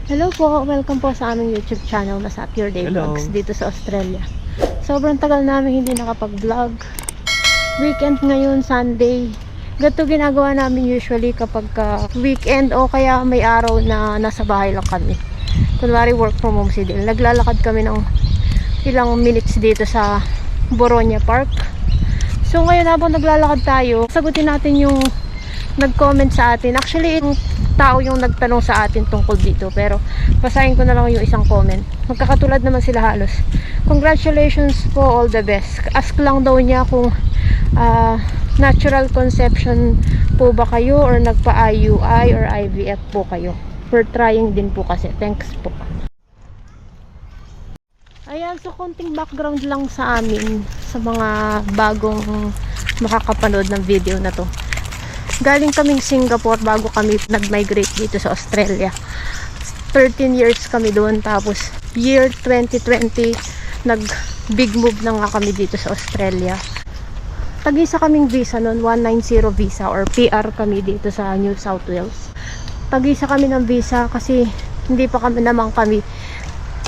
Hello po, welcome po sa aming YouTube channel na sa Pure Day Hello. Vlogs dito sa Australia. Sobrang tagal namin hindi nakapag-vlog. Weekend ngayon, Sunday. Ganito ginagawa namin usually kapag weekend o kaya may araw na nasa bahay lang kami. Kunwari work from home si Dil. Naglalakad kami ng ilang minutes dito sa Boronia Park. So ngayon habang naglalakad tayo, sagutin natin yung nag-comment sa atin. Actually, yung tao yung nagtanong sa atin tungkol dito, pero basahin ko na lang yung isang comment. Magkakatulad naman sila halos. Congratulations po, all the best. Ask lang daw niya kung natural conception po ba kayo or nagpa-IUI or IVF po kayo. For trying din po kasi. Thanks po. Ayan, so konting background lang sa amin sa mga bagong makakapanood ng video na to. Galing kaming Singapore bago kami nag-migrate dito sa Australia. 13 years kami doon, tapos year 2020 nag-big move na nga kami dito sa Australia. Tag-isa kaming visa noon, 190 visa or PR kami dito sa New South Wales. Tag-isa kami ng visa kasi hindi pa kami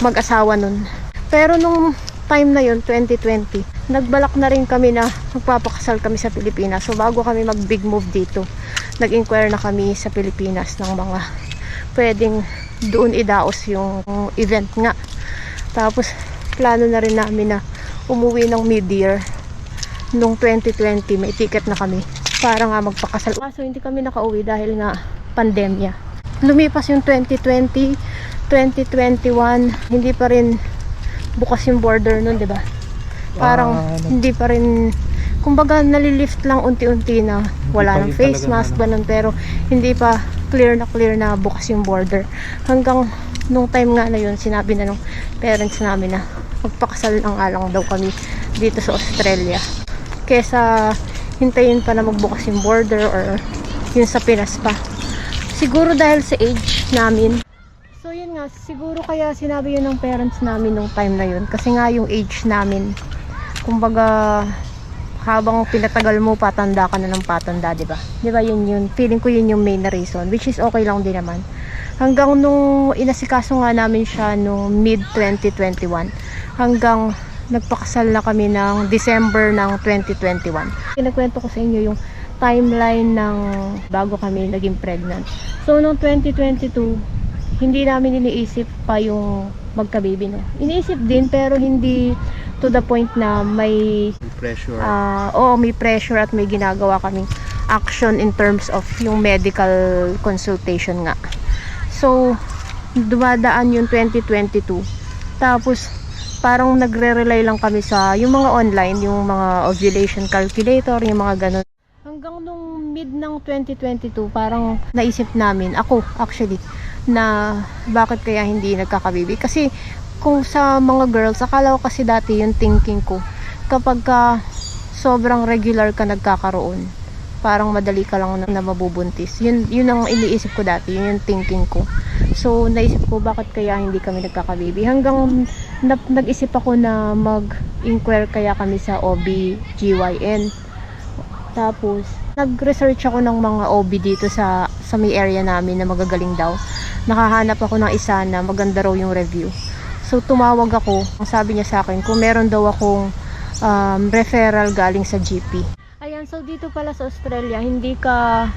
mag-asawa noon. Pero nung time na yun, 2020, nagbalak na rin kami na magpapakasal kami sa Pilipinas. So bago kami mag-big move dito, nag-inquire na kami sa Pilipinas ng mga pwedeng doon idaos yung event nga. Tapos plano na rin namin na umuwi ng mid-year nung 2020. May ticket na kami para nga magpakasal. So hindi kami nakauwi dahil nga pandemya. Lumipas yung 2020, 2021, hindi pa rin bukas yung border nun, di ba? Parang hindi pa rin, kumbaga nalilift lang unti-unti na wala ng face mask ganun, pero hindi pa clear na bukas yung border. Hanggang nung time nga na yun, sinabi na nung parents namin na magpakasal ng alang daw kami dito sa Australia kesa hintayin pa na magbukas yung border or yun sa Pinas pa. Siguro dahil sa age namin. So yun nga, siguro kaya sinabi yun ng parents namin nung time na yun. Kasi nga yung age namin, kumbaga habang pinatagal mo, patanda ka na ng patanda, diba? Diba yun, feeling ko yun yung main reason, which is okay lang din naman. Hanggang nung inasikaso nga namin siya nung mid 2021, hanggang nagpakasal na kami ng December ng 2021. Kinakwento ko sa inyo yung timeline ng bago kami naging pregnant. So nung 2022, hindi namin iniisip pa yung magka-baby, no? Iniisip din, pero hindi to the point na may pressure. May pressure at may ginagawa kaming action in terms of yung medical consultation nga. So, dumadaan yung 2022. Tapos, parang nagre-rely lang kami sa yung mga online, yung mga ovulation calculator, yung mga ganun. Hanggang nung mid ng 2022, parang naisip namin, ako actually, na bakit kaya hindi nagkakababy. Kasi kung sa mga girls, akala ko kasi dati yung thinking ko, kapag sobrang regular ka nagkakaroon, parang madali ka lang na mabubuntis. Yun ang iniisip ko dati, yun yung thinking ko. So naisip ko bakit kaya hindi kami nagkakababy. Hanggang nag-isip ako na mag-inquire kaya kami sa OB/GYN. Tapos nag-research ako ng mga OB dito sa may area namin na magagaling daw. Nakahanap ako ng isa na maganda raw yung review. So tumawag ako, ang sabi niya sa akin kung meron daw akong referral galing sa GP. Ayan, so dito pala sa Australia, hindi ka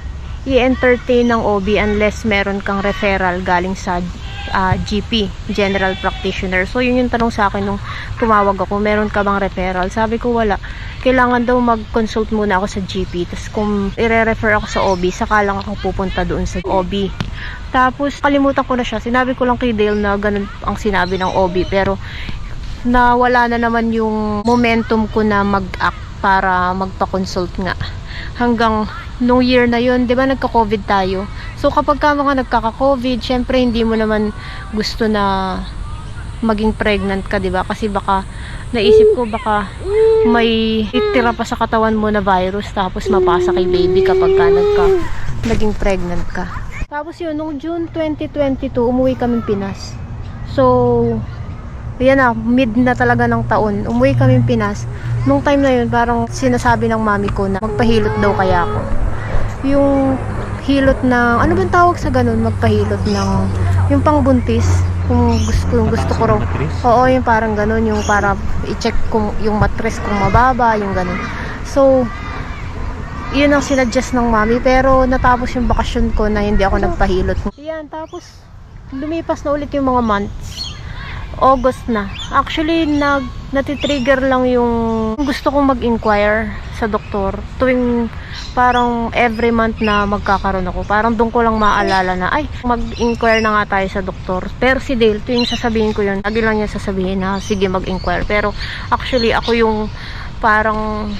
i-entertain ng OB unless meron kang referral galing sa GP, General Practitioner. So yun yung tanong sa akin nung tumawag ako, meron ka bang referral? Sabi ko wala. Kailangan daw mag-consult muna ako sa GP. Tapos kung i-refer ako sa OB, saka lang ako pupunta doon sa OB. Tapos kalimutan ko na siya. Sinabi ko lang kay Dale na ganun ang sinabi ng OB. Pero nawala na naman yung momentum ko na mag-act para magpa-consult nga. Hanggang nung year na yun, di ba nagka-COVID tayo? So kapag ka mga nagkaka-COVID, syempre hindi mo naman gusto na maging pregnant ka, di ba? Kasi baka naisip ko baka may itira pa sa katawan mo na virus tapos mapasa kay baby kapag ka naging pregnant ka. Tapos yun, nung June 2022, umuwi kaming Pinas. So yan na, mid na talaga ng taon, umuwi kaming Pinas. Nung time na yun, parang sinasabi ng mami ko na magpahilot daw kaya ako. Yung hilot ng, ano bang tawag sa ganun? Magpahilot ng Yung pangbuntis, kung gusto ko raw. Oo, yung parang ganun, yung para i-check kung yung mattress kung mababa, yung ganun. So, yun ang sinuggest ng mami, pero natapos yung bakasyon ko na hindi ako nagpahilot. Yan, tapos lumipas na ulit yung mga months. August na. Actually, natitrigger lang yung gusto kong mag-inquire sa doktor. Tuwing parang every month na magkakaroon ako. Parang doon ko lang maalala na, ay, mag-inquire na nga tayo sa doktor. Pero si Dale, tuwing sasabihin ko yun, lagi lang niya sasabihin na, sige mag-inquire. Pero actually, ako yung parang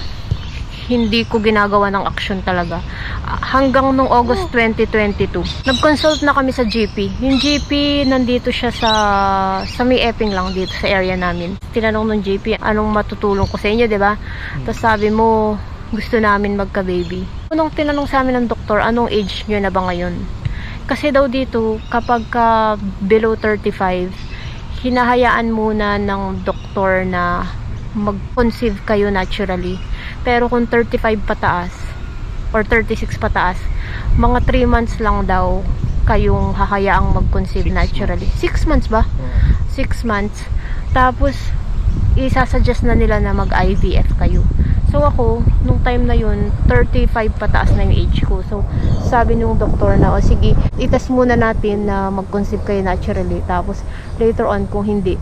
hindi ko ginagawa ng action talaga. Hanggang nung August 2022, nag-consult na kami sa GP. Yung GP, nandito siya sa may Epping lang, dito sa area namin. Tinanong ng GP, anong matutulong ko sa inyo, diba? Tapos sabi mo, gusto namin magka-baby. Nung tinanong sa amin ng doktor, anong age nyo na ba ngayon? Kasi daw dito, kapag below 35, hinahayaan muna ng doktor na mag-conceive kayo naturally. Pero kung 35 pataas or 36 pataas, mga 3 months lang daw kayong hahayaang mag-conceive naturally. 6 months ba? 6 months. Tapos, isasuggest na nila na mag-IVF kayo. So ako, nung time na yun, 35 pataas na yung age ko. So, sabi nung doktor na, o sige, itest muna natin na mag-conceive kayo naturally. Tapos, later on, kung hindi,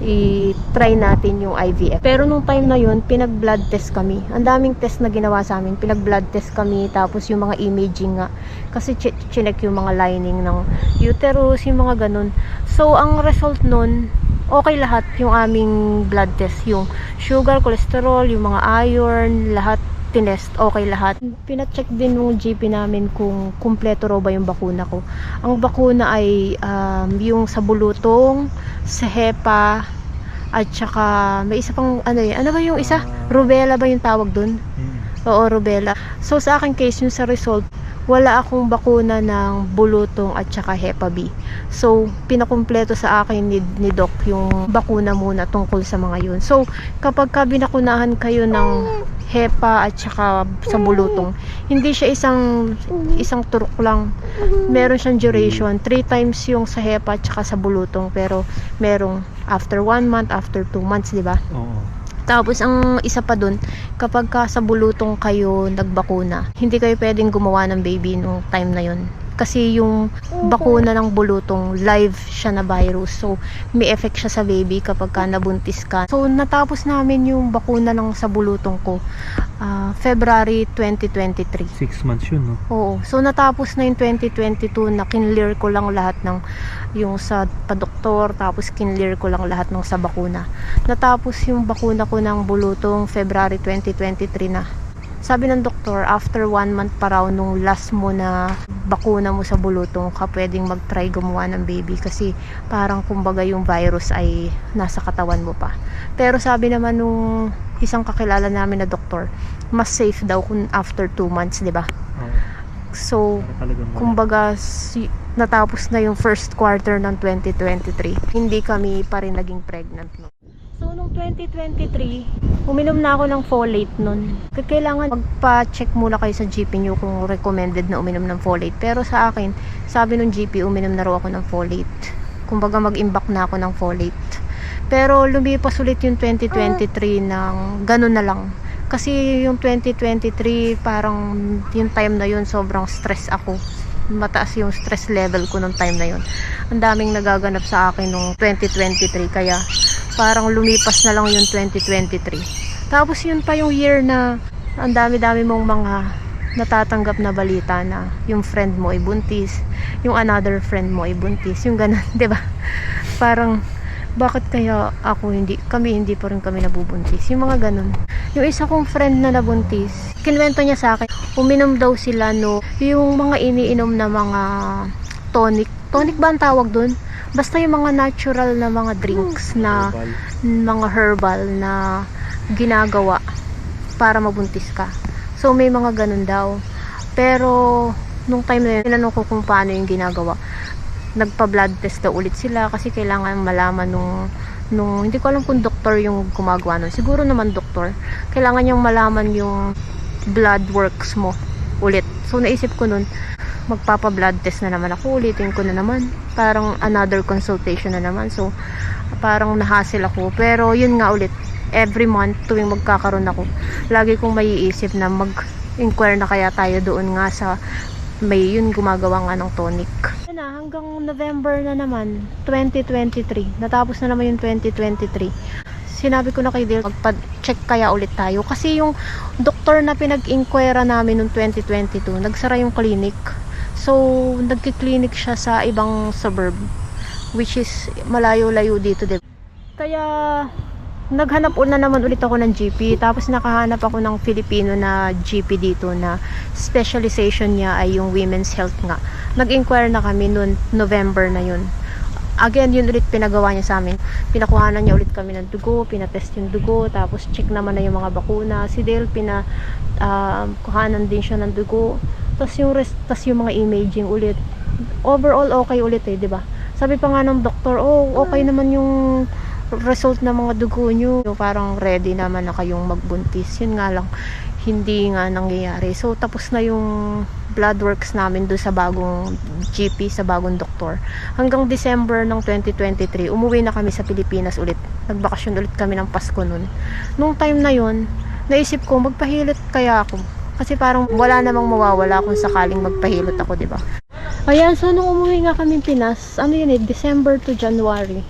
i-try natin yung IVF. Pero nung time na yun, pinag-blood test kami. Ang daming test na ginawa sa amin. Pinag-blood test kami, tapos yung mga imaging nga. Kasi chinek yung mga lining ng uterus, yung mga ganun. So, ang result nun, okay lahat yung aming blood test. Yung sugar, cholesterol, yung mga iron, lahat tinest, okay lahat. Pina-check din ng GP namin kung kumpleto raw ba yung bakuna ko. Ang bakuna ay yung sa bulutong, sa hepa, at saka may isa pang ano ba yung isa? Rubella ba yung tawag dun? Oo, rubella. So sa akin case, yung sa result, wala akong bakuna ng bulutong at saka hepa B. So pinakumpleto sa akin ni Doc yung bakuna muna tungkol sa mga yun. So kapag binakunahan kayo ng hepa at saka sa bulutong, hindi siya isang turok lang. Meron siyang duration, 3 times yung sa hepa at saka sa bulutong, pero merong after 1 month, after 2 months, di ba? Oo. Tapos ang isa pa dun, kapag sa bulutong kayo nagbakuna, hindi kayo pwedeng gumawa ng baby nung time na yun. Kasi yung bakuna ng bulutong, live siya na virus. So, may effect siya sa baby kapag nabuntis ka. So, natapos namin yung bakuna ng sa bulutong ko February 2023. 6 months yun, no? Oo. So, natapos na yung 2022 na kinlear ko lang lahat ng yung sa padoktor, tapos kinlear ko lang lahat ng sa bakuna. Natapos yung bakuna ko ng bulutong February 2023 na. Sabi ng doktor, after 1 month pa raw nung last mo na bakuna mo sa bulutong ka pwedeng mag-try gumawa ng baby, kasi parang kumbaga yung virus ay nasa katawan mo pa. Pero sabi naman nung isang kakilala namin na doktor, mas safe daw kung after 2 months, di ba? So, kumbaga natapos na yung first quarter ng 2023. Hindi kami pa rin naging pregnant, no? So, nung 2023, uminom na ako ng folate nun. Kailangan magpa-check muna kayo sa GP nyo kung recommended na uminom ng folate. Pero sa akin, sabi nung GP, uminom na raw ako ng folate. Kumbaga mag-imbak na ako ng folate. Pero lumipas ulit yung 2023 ng ganun na lang. Kasi yung 2023, parang yung time na yun, sobrang stress ako. Mataas yung stress level ko nung time na yun. Ang daming nagaganap sa akin nung 2023, kaya parang lumipas na lang yung 2023. Tapos yun pa yung year na ang dami-dami mong mga natatanggap na balita na yung friend mo ay buntis, yung another friend mo ay buntis, yung ganun, 'di ba? Parang bakit kaya kami hindi pa rin kami nabubuntis, yung mga ganun. Yung isa kong friend na nabuntis, kinuwento niya sa akin, uminom daw sila yung mga iniinom na mga tonic ba ang tawag dun? Basta yung mga natural na mga drinks na mga herbal na ginagawa para mabuntis ka. So may mga ganun daw. Pero nung time na yun, tinanong ko kung paano yung ginagawa. Nagpa-blood test daw ulit sila kasi kailangan malaman nung hindi ko alam kung doktor yung gumagawa nun. Siguro naman doktor. Kailangan niyang malaman yung blood works mo ulit. So naisip ko nun, magpapa-blood test na naman ako, ulitin ko na naman. Parang another consultation na naman. So, parang nahassle ako. Pero, yun nga ulit, every month, tuwing magkakaroon ako, lagi kong maiisip na mag-inquire na kaya tayo doon nga sa may yun gumagawa nga ng tonic. Yan na, hanggang November na naman, 2023. Natapos na naman yung 2023. Sinabi ko na kay Dale, magpa-check kaya ulit tayo. Kasi yung doktor na pinag-inquire namin noong 2022, nagsara yung clinic. So, nagki-clinic siya sa ibang suburb, which is malayo-layo dito, diba? Kaya, naghanap na naman ulit ako ng GP. Tapos nakahanap ako ng Filipino na GP dito na specialization niya ay yung women's health nga. Nag-inquire na kami noon November na yun. Again, yun ulit pinagawa niya sa amin. Pinakuhanan niya ulit kami ng dugo, pinatest yung dugo, tapos check naman na yung mga bakuna. Si Dale, kuhanan din siya ng dugo. Tapos yung mga imaging ulit. Overall, okay ulit eh, di ba? Sabi pa nga ng doktor, okay naman yung result ng mga dugo nyo. Parang ready naman na kayong magbuntis. Yun nga lang, hindi nga nangyayari. So, tapos na yung blood works namin doon sa bagong GP, sa bagong doktor. Hanggang December ng 2023, umuwi na kami sa Pilipinas ulit. Nagbakasyon ulit kami ng Pasko nun. Nung time na yun, naisip ko, magpahilot kaya ako. Kasi parang wala namang mawawala kung sakaling magpahilot ako, diba? Ayan, so nung umuwi nga kami Pinas, ano yun December to January,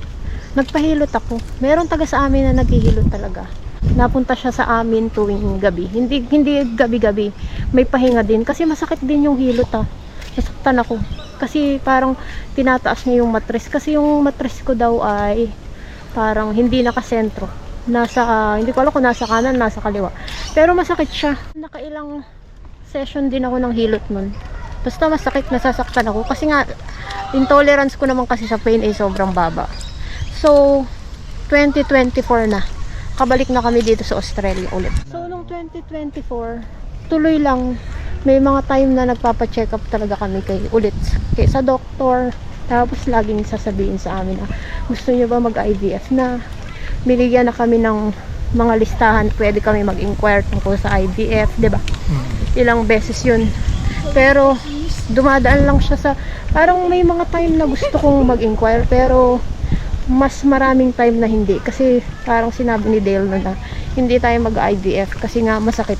nagpahilot ako. Meron taga sa amin na naghihilot talaga. Napunta siya sa amin tuwing gabi. Hindi gabi-gabi. May pahinga din. Kasi masakit din yung hilot Nasaktan ako. Kasi parang tinataas niya yung mattress. Kasi yung mattress ko daw ay parang hindi nakasentro. Hindi ko alam kung nasa kanan, nasa kaliwa. Pero masakit siya. Nakailang session din ako ng hilot nun. Basta masakit, nasasaktan ako. Kasi nga, intolerance ko naman kasi sa pain ay sobrang baba. So, 2024 na. Kabalik na kami dito sa Australia ulit. So, nung 2024, tuloy lang. May mga time na nagpapa-check up talaga kami ulit sa doktor. Tapos, laging sasabihin sa amin na, gusto niyo ba mag-IVF na? Binigyan na kami ng mga listahan. Pwede kami mag-inquire tungkol sa IVF, diba? Ilang beses yun. Pero, dumadaan lang siya sa, parang may mga time na gusto kong mag-inquire, pero, mas maraming time na hindi kasi parang sinabi ni Dale na hindi tayo mag-IVF kasi nga masakit.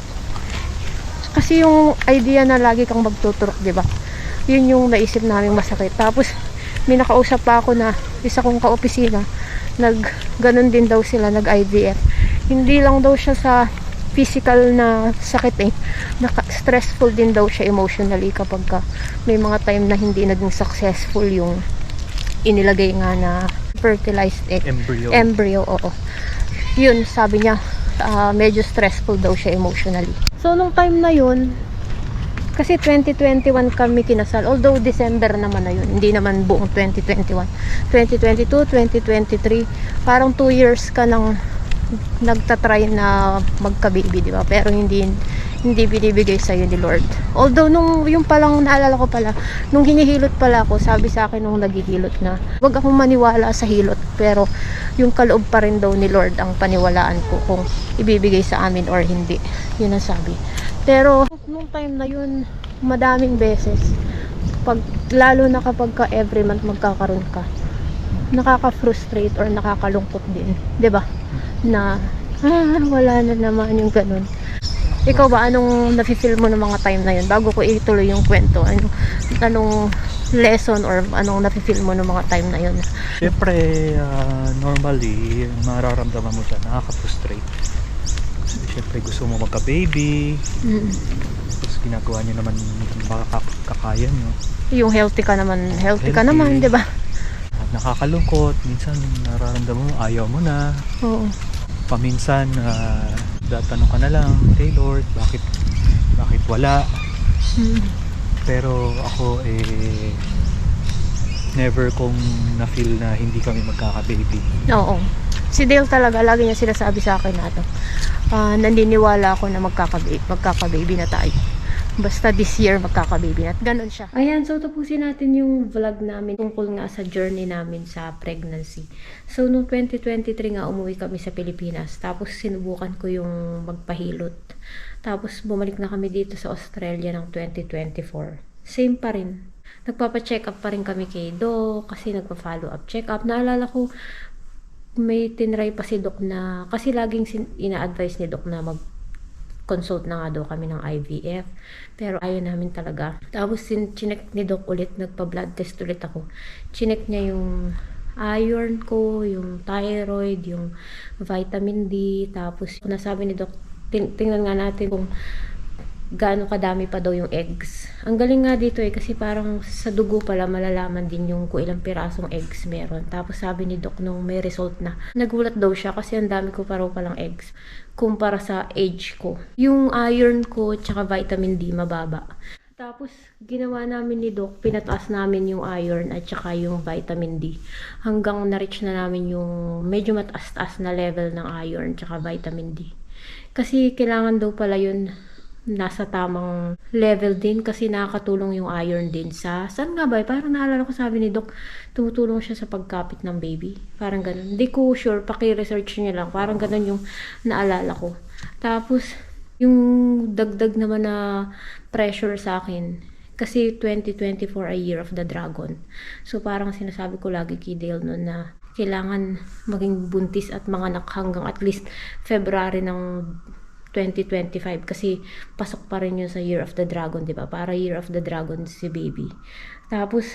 Kasi yung idea na lagi kang magtuturok, di ba? Yun yung naisip namin masakit. Tapos may nakausap pa ako na isa kong kaopisina, ganun din daw sila nag-IVF. Hindi lang daw siya sa physical na sakit stressful din daw siya emotionally kapag may mga time na hindi naging successful yung inilagay nga na fertilized egg. Embryo, oo. Yun, sabi niya, medyo stressful daw siya emotionally. So, nung time na yun, kasi 2021 kami kinasal. Although, December naman na yun. Hindi naman buong 2021. 2022, 2023, parang 2 years ka nang nagtatry na magka-baby, di ba? Pero hindi binibigay sa'yo ni Lord. Although, yung palang, naalala ko pala, nung hinihilot pala ako, sabi sa akin nung naghihilot na, wag akong maniwala sa hilot, pero yung kaloob pa rin daw ni Lord ang paniwalaan ko kung ibibigay sa amin or hindi. Yun ang sabi. Pero, nung time na yun, madaming beses, lalo na kapag every month magkakaroon ka, nakaka-frustrate or nakakalungkot din. 'Di ba? Na, wala na naman yung ganun. Ikaw ba, anong nafe-feel mo ng mga time na yun? Bago ko ituloy yung kwento, anong lesson or anong nafe-feel mo ng mga time na yun? Siyempre, normally, mararamdaman mo siya, nakaka-frustrate. Siyempre, gusto mo magka-baby. Tapos ginagawa nyo naman baka kakaya nyo. Yung healthy ka naman, di ba? Nakakalungkot, minsan nararamdaman mo, ayaw mo na. Oo. Paminsan, tatanong ka na lang, hey Lord, bakit wala? Pero ako never kong na-feel na hindi kami magkaka-baby. Oo. Si Dale talaga, lagi niya sinasabi sa akin na naniniwala ako na magkaka-baby na tayo. Basta this year magkaka-baby na. Ganon siya. Ayan, so tapusin natin yung vlog namin tungkol nga sa journey namin sa pregnancy. So, noong 2023 nga umuwi kami sa Pilipinas. Tapos sinubukan ko yung magpahilot. Tapos bumalik na kami dito sa Australia ng 2024. same pa rin. Nagpapa-check up pa rin kami kay Doc kasi nagpa-follow up check up. Naalala ko, may tinry pa si Doc na, kasi laging ina-advise ni Doc na consult na nga daw kami ng IVF. Pero ayaw namin talaga. Tapos chinek ni Doc ulit, nagpa-blood test ulit ako. Chinek niya yung iron ko, yung thyroid, yung vitamin D. Tapos nasabi ni Doc, tingnan nga natin kung gaano kadami pa daw yung eggs. Ang galing nga dito kasi parang sa dugo pala malalaman din yung kung ilang pirasong eggs meron. Tapos sabi ni Doc nung may result na, nagulat daw siya kasi ang dami ko pa raw palang eggs kumpara sa age ko. Yung iron ko tsaka vitamin D mababa. Tapos ginawa namin ni Doc, pinataas namin yung iron at tsaka yung vitamin D. Hanggang na-reach na namin yung medyo mataas-taas na level ng iron tsaka vitamin D. Kasi kailangan daw pala yun nasa tamang level din kasi nakakatulong yung iron din sa, saan nga ba? Parang naalala ko sabi ni Doc, tumutulong siya sa pagkapit ng baby. Parang ganun. Hindi ko sure, paki-research niyo lang. Parang ganun yung naalala ko. Tapos, yung dagdag naman na pressure sa akin, kasi 2024 a year of the dragon. So, parang sinasabi ko lagi kay Dale noon na kailangan maging buntis at manganak hanggang at least February ng 2025 kasi pasok pa rin yun sa Year of the Dragon, di ba? Para Year of the Dragon si baby. Tapos,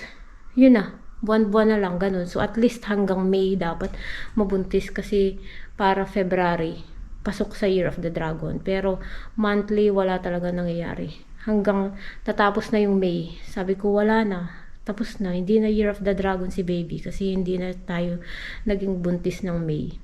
yun na. Buwan-buwan na lang, ganun. So, at least hanggang May dapat mabuntis kasi para February, pasok sa Year of the Dragon. Pero, monthly, wala talaga nangyayari. Hanggang tatapos na yung May. Sabi ko, wala na. Tapos na. Hindi na Year of the Dragon si baby kasi hindi na tayo naging buntis ng May.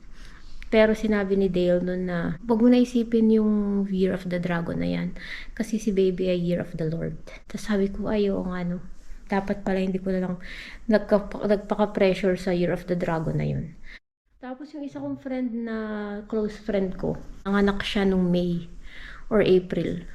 Pero sinabi ni Dale nun na, wag mo na isipin yung Year of the Dragon na yan. Kasi si baby ay Year of the Lord. Tapos sabi ko, ay, oo nga no. Dapat pala hindi ko na lang nagpaka-pressure sa Year of the Dragon na yun. Tapos yung isa kong friend na close friend ko, ang anak siya nung May or April.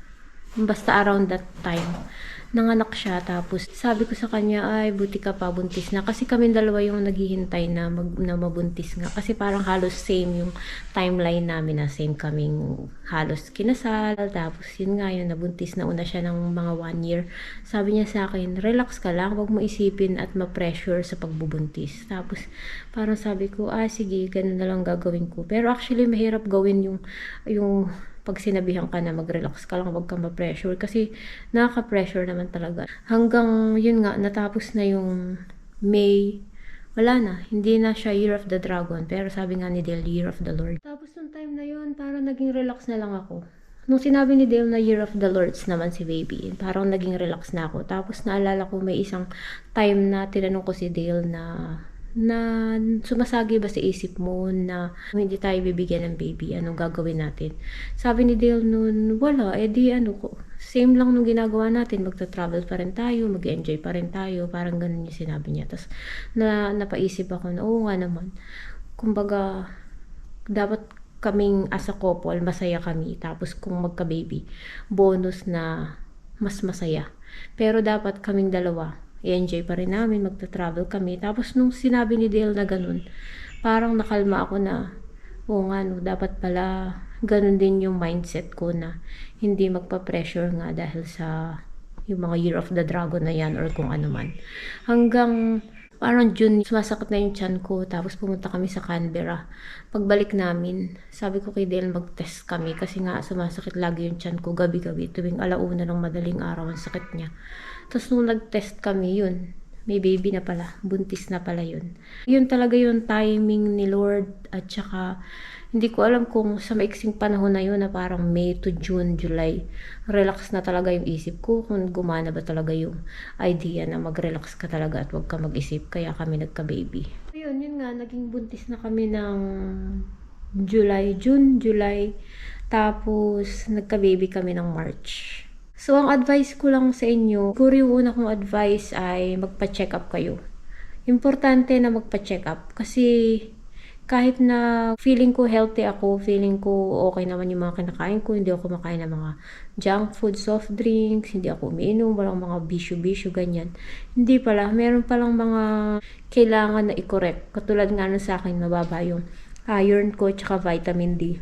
Basta around that time. Nanganak siya, tapos sabi ko sa kanya, ay buti ka pa, buntis na. Kasi kami dalawa yung naghihintay na mabuntis nga. Kasi parang halos same yung timeline namin na same kaming halos kinasal. Tapos yun nga yun, nabuntis na una siya ng mga 1 year. Sabi niya sa akin, relax ka lang, wag mo isipin at ma-pressure sa pagbubuntis. Tapos parang sabi ko, sige, ganun na lang gagawin ko. Pero actually mahirap gawin yung pag sinabihan ka na mag-relax ka lang, wag kang ma-pressure kasi nakaka-pressure naman talaga. Hanggang yun nga, natapos na yung May, wala na, hindi na siya Year of the Dragon, pero sabi nga ni Dale, Year of the Lord. Tapos nung time na yun, parang naging relax na lang ako. Nung sinabi ni Dale na Year of the Lords naman si baby, parang naging relax na ako. Tapos naalala ko may isang time na tinanong ko si Dale na sumasagi ba sa isip mo na hindi tayo bibigyan ng baby, anong gagawin natin? Sabi ni Dale noon, wala, same lang nung ginagawa natin, magta-travel pa rin tayo, mag-enjoy pa rin tayo, parang ganun yung sinabi niya. Tapos napaisip ako na, oo nga naman, kumbaga, dapat kaming as a couple, masaya kami, tapos kung magka-baby, bonus na mas masaya. Pero dapat kaming dalawa, i-enjoy pa rin namin, magta-travel kami. Tapos nung sinabi ni Dale na ganun, parang nakalma ako na, oo nga no, dapat pala ganun din yung mindset ko na hindi magpa-pressure nga dahil sa yung mga Year of the Dragon na yan or kung ano man. Hanggang parang June, sumasakit na yung tiyan ko, tapos pumunta kami sa Canberra. Pagbalik namin, sabi ko kay Dale mag-test kami kasi nga sumasakit lagi yung tiyan ko gabi-gabi, tuwing 1:00 ng madaling araw ang sakit niya. Tapos nung nag-test kami, yun, may baby na pala, buntis na pala yun. Yun talaga yung timing ni Lord at saka hindi ko alam kung sa maiksing panahon na yun na parang May to June, July, relax na talaga yung isip ko kung gumana ba talaga yung idea na mag-relax ka talaga at wag ka mag-isip. Kaya kami nagka-baby. Yun nga, naging buntis na kami ng June, July, tapos nagka-baby kami ng March. So, ang advice ko lang sa inyo, siguro yung una kong advice ay magpa-check up kayo. Importante na magpa-check up kasi kahit na feeling ko healthy ako, feeling ko okay naman yung mga kinakain ko, hindi ako kumakain ng mga junk food, soft drinks, hindi ako umiinom, walang mga bisyo-bisyo, ganyan. Hindi pala, meron palang mga kailangan na i-correct. Katulad nga na sa akin, mababa yung iron ko, tsaka vitamin D.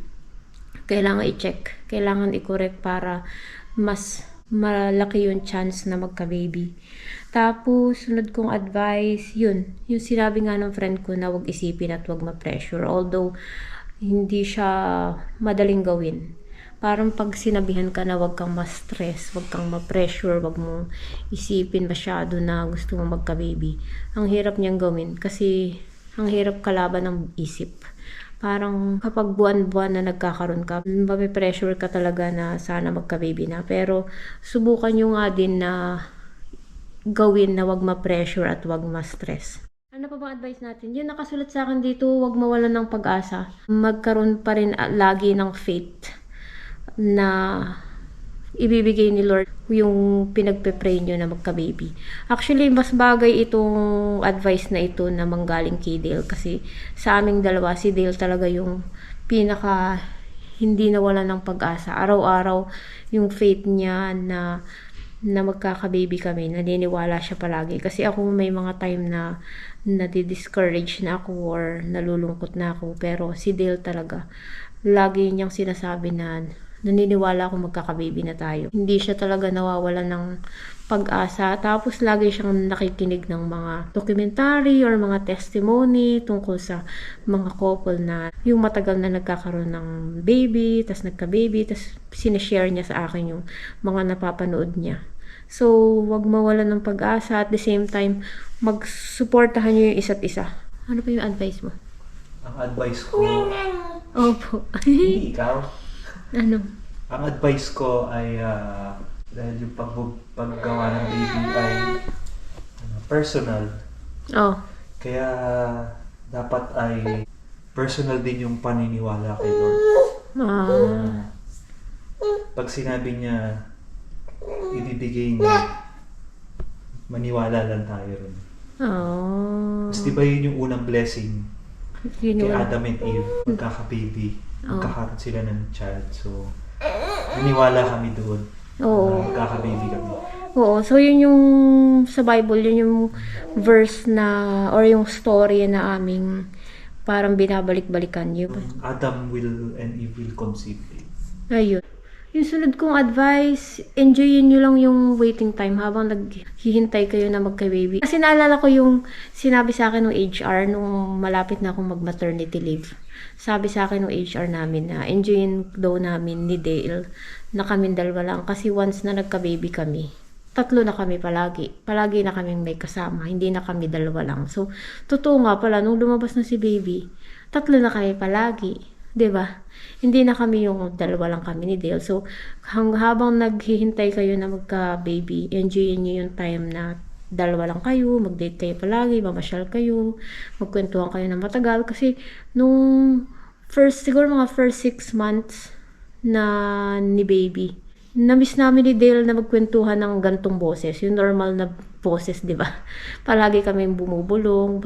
Kailangan i-check, kailangan i-correct para mas malaki yung chance na magka-baby. Tapos, sunod kong advice, yun. Yung sinabi nga ng friend ko na wag isipin at wag ma-pressure. Although, hindi siya madaling gawin. Parang pag sinabihan ka na wag kang ma-stress, wag kang ma-pressure, wag mong isipin masyado na gusto mong magka-baby. Ang hirap niyang gawin kasi ang hirap kalaban ng isip. Parang kapag buwan-buwan na nagkakaroon ka, mape-pressure ka talaga na sana magka-baby na. Pero subukan nyo nga din na gawin na wag ma-pressure at wag ma-stress. Ano pa bang advice natin? Yun nakasulat sa akin dito, wag mawalan ng pag-asa. Magkaroon pa rin lagi ng faith na ibibigay ni Lord yung pinagpe-pray nyo na magka-baby. Actually, mas bagay itong advice na ito na manggaling kay Dale kasi sa aming dalawa, si Dale talaga yung pinaka hindi nawala ng pag-asa. Araw-araw yung faith niya na magkaka-baby kami, naniniwala siya palagi. Kasi ako may mga time na nadi-discourage na ako or nalulungkot na ako. Pero si Dale talaga, lagi niyang sinasabi na naniniwala ako magkaka-baby na tayo. Hindi siya talaga nawawala ng pag-asa. Tapos lagi siyang nakikinig ng mga documentary or mga testimony tungkol sa mga couple na yung matagal na nagkakaroon ng baby, tas nagka-baby, tas sinishare niya sa akin yung mga napapanood niya. So, wag mawalan ng pag-asa. At the same time, mag-supportahan niyo yung isa't isa. Ano pa yung advice mo? Ang advice ko, Opo. hindi ikaw. Ano? Ang advice ko ay dahil yung paggawa ng baby ay personal. Oh. Kaya dapat ay personal din yung paniniwala kay Lord. Pag sinabi niya, ibibigay niya, maniwala lang tayo rin. Mas diba yun yung unang blessing kay Adam and Eve, magkaka-baby, magkakaroon sila ng child. So, naniwala kami doon. Oo. Magkaka-baby kami. Oo, so yun yung sa Bible, yun yung verse na or yung story na aming parang binabalik-balikan yun. Adam will and Eve will conceive. Ayun. Yung sunod kong advice, enjoyin nyo lang yung waiting time habang naghihintay kayo na magka-baby. Kasi naalala ko yung sinabi sa akin ng HR nung malapit na akong mag-maternity leave. Sabi sa akin ng HR namin na enjoyin daw namin ni Dale na kaming dalawa lang. Kasi once na nagka-baby kami, 3 na kami palagi. Palagi na kaming may kasama. Hindi na kami 2 lang. So, totoo nga pala, nung lumabas na si baby, 3 na kami palagi. 'Di ba? Hindi na kami yung 2 lang kami ni Dale. So, habang naghihintay kayo na magka-baby, enjoyin niyo yung time na 2 lang kayo, mag-date kayo palagi, mamasyal kayo, magkwentuhan kayo ng matagal. Kasi, nung siguro mga first 6 months na ni baby, na-miss namin ni Dale na magkwentuhan ng gantong boses, yung normal na boses, di ba? Palagi kaming bumubulong,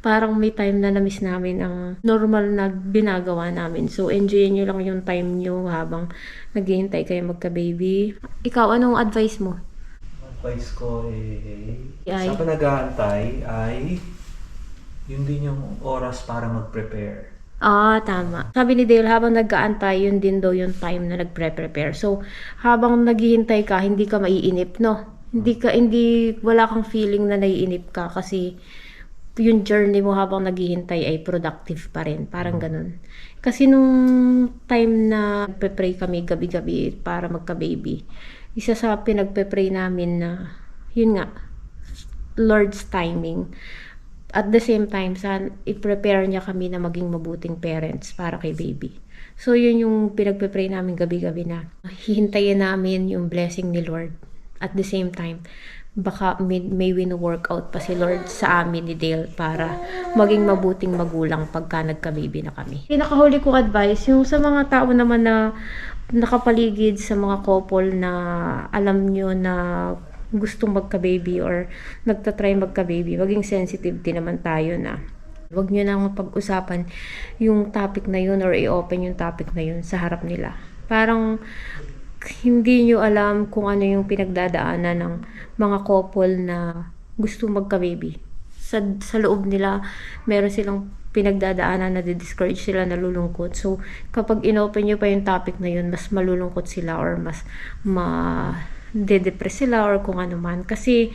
parang may time na na-miss namin ang normal na ginagawa namin. So, enjoyin nyo lang yung time nyo habang naghihintay kayo magka-baby. Ikaw, anong advice mo? Advice ko sa panag-aantay ay yun din yung oras para mag-prepare. Tama. Sabi ni Dale, habang nag-aantay, yun din daw yung time na nagpre-prepare. So, habang naghihintay ka, hindi ka maiinip, no? Wala kang feeling na naiinip ka kasi yung journey mo habang naghihintay ay productive pa rin. Parang ganun. Kasi nung time na nagpe-pray kami gabi-gabi para magka-baby, isa sa pinagpe-pray namin na, yun nga, Lord's timing. At the same time, i-prepare niya kami na maging mabuting parents para kay baby. So, yun yung pinagpe-pray namin gabi-gabi na hihintayin namin yung blessing ni Lord. At the same time, baka may win-work out pa si Lord sa amin ni Dale para maging mabuting magulang pagka nagka-baby na kami. Pinakahuli kong advice, yung sa mga tao naman na nakapaligid sa mga couple na alam nyo na gustong magka-baby or nagtatry magka-baby, maging sensitive din naman tayo na wag nyo nang pag-usapan yung topic na yun or i-open yung topic na yun sa harap nila. Parang hindi nyo alam kung ano yung pinagdadaanan ng mga couple na gusto magka-baby. Sa loob nila, meron silang pinagdadaanan na discourage sila, nalulungkot. So, kapag inopen nyo pa yung topic na yun, mas malulungkot sila or mas de-depress sila or kung ano man. Kasi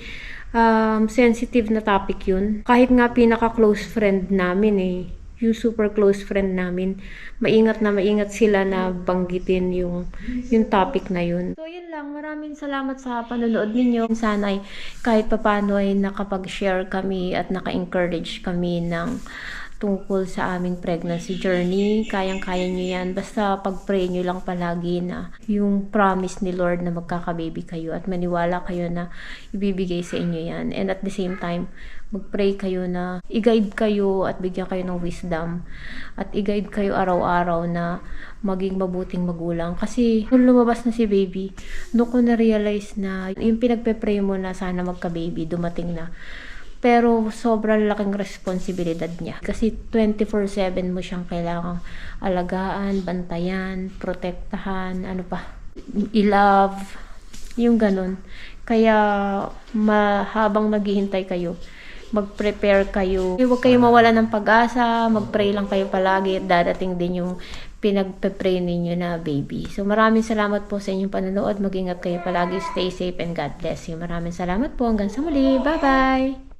sensitive na topic yun. Kahit nga pinaka-close friend namin yung super close friend namin, maingat sila na banggitin yung topic na yun. So yun lang, maraming salamat sa panonood ninyo. Sana ay kahit papano ay nakapag-share kami at naka-encourage kami ng tungkol sa aming pregnancy journey. Kayang-kaya nyo yan. Basta pag-pray nyo lang palagi na yung promise ni Lord na magkaka-baby kayo at maniwala kayo na ibibigay sa inyo yan. And at the same time, mag-pray kayo na i-guide kayo at bigyan kayo ng wisdom at i-guide kayo araw-araw na maging mabuting magulang. Kasi kung lumabas na si baby, doon ko na-realize na yung pinagpe-pray mo na sana magka-baby, dumating na. Pero sobrang laking responsibilidad niya. Kasi 24/7 mo siyang kailangang alagaan, bantayan, protektahan, i-love, yung ganun. Kaya habang naghihintay kayo, mag-prepare kayo. Huwag kayo mawala ng pag-asa, mag-pray lang kayo palagi at dadating din yung pinagpe-pray ninyo na baby. So maraming salamat po sa inyong panonood. Mag-ingat kayo palagi, stay safe and God bless you. Maraming salamat po. Hanggang sa muli. Bye-bye!